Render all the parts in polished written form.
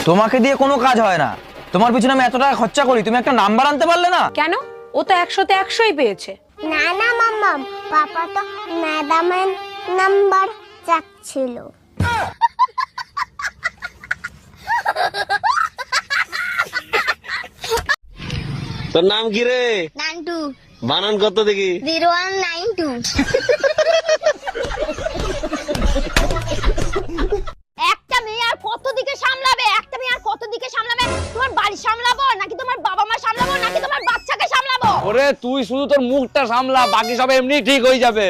তোমাকে দিয়ে কোনো কাজ হয় না, তোমার পিছনে আমি এত টাকা খরচা করি, তুমি একটা নাম্বার আনতে পারলে না? কেন? ও তো 100-তে 100ই পেয়েছে। না না মাম্মাম, পাপা তো ম্যাডামের নাম্বার চাচ্ছিল। তোর নাম কি রে? নান্টু। বানান কত দেখি? 0192। একটা মেয়ে আর কত দিকে সামলাবে? একটা মেয়ে আর কত দিকে সামলাবে? তোমার বাড়ি সামলাবো নাকি তোমার বাবা মা সামলাবো নাকি তোমার বাচ্চাকে সামলাবো? ওরে তুই শুধু তোর মুখটা সামলা, বাকি সব এমনি ঠিক হয়ে যাবে।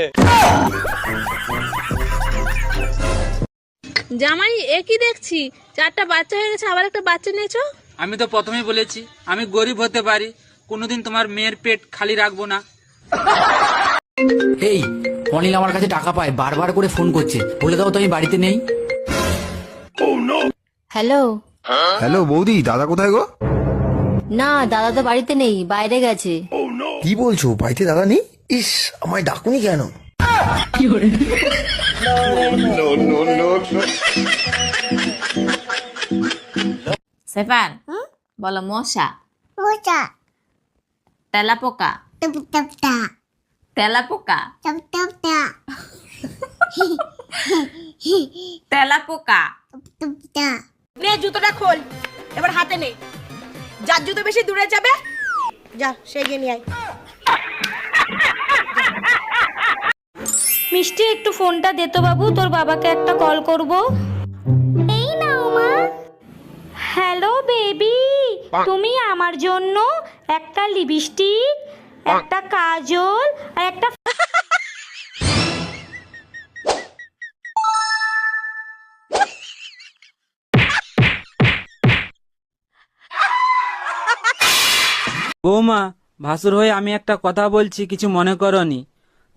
জামাই একই দেখছি, 4টা বাচ্চা হয়ে গেছে, আবার একটা বাচ্চা নিয়েছো। আমি তো প্রথমেই বলেছি আমি গরিব হতে পারি, কোনোদিন তোমার মেয়ের পেট খালি রাখবো না। এই অনিল আমার কাছে টাকা পায়, বারবার করে ফোন করছে, বলে দাও তো আমি বাড়িতে নেই। হ্যালো। হ্যালো বৌদি, দাদা কোথায় গো? না, দাদা তো বাড়িতে নেই, বাইরে গেছে। কি বলছো, বাড়িতে দাদা নেই? ইস, আমায় ডাকুনি কেন? সেফান বলো মশা, মোচা। তেলাপোকা, টপ টপ টা। তেলাপোকা, টপ টপ টা। তেলাপোকা। টপ টপ টা। নে জুতোটা খোল, এবার হাতে নে। যার জুতো বেশি দূরে যাবে, যা সে গিয়ে নিয়ে আয়। মিষ্টি, একটু ফোনটা দে তো বাবু, তোর বাবাকে একটা কল করব। এই নাও মা। হ্যালো বেবি, তুমি আমার জন্য একটা লিপস্টিক, একটা কাজল আর একটা বৌমা, ভাসুর হয়ে আমি একটা কথা বলছি, কিছু মনে করনি।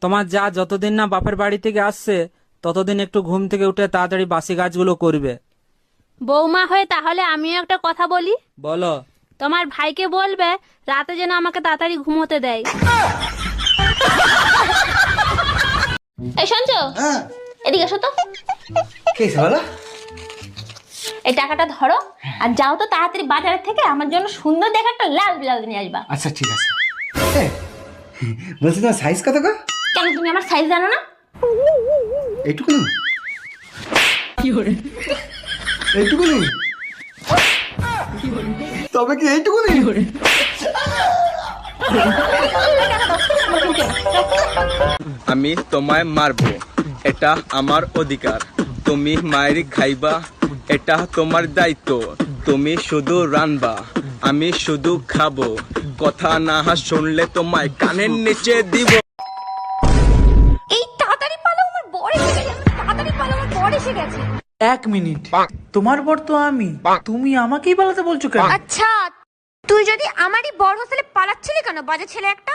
তোমার যা যতদিন না বাপের বাড়ি থেকে আসছে ততদিন একটু ঘুম থেকে উঠে তাড়াতাড়ি বাসি কাজগুলো করবে। বৌমা হয়ে তাহলে আমিও একটা কথা বলি। বলো। তোমার ভাইকে বলবে রাতে যেন আমাকে তাড়াতাড়ি ঘুমোতে দেয়। এই শুনছো? এদিকে এসো তো। কেসে বলো? এই টাকাটা ধরো আর যাও তো তাড়াতাড়ি বাজারের থেকে আমার জন্য সুন্দর দেখে একটা লাল ব্লাউজ নিয়ে আসবা। আচ্ছা ঠিক আছে। বলছি তোমার সাইজ কত গো? কেন তুমি আমার সাইজ জানো না? এইটুকু এইটুকু তবে কি এইটুকু আমি তোমায় মারবো, এটা আমার অধিকার। তুমি মায়ের খাইবা, এটা তোমার দায়িত্ব। তুমি শুধু রানবা, আমি শুধু খাবো। কথা না শুনলে তোমায় কানের নিচে দিব। এই তাড়াতাড়ি পালো, আমার বর এসে গেছে। তাড়াতাড়ি পালো, আমার বর এসে গেছে। 1 মিনিট, তোমার বর তো আমি, তুমি আমাকেই পালাতে বলছো কেন? আচ্ছা, তুই যদি আমারই বর হোস্টেলে পালাচ্ছিলি কেন, বাজে ছেলে একটা?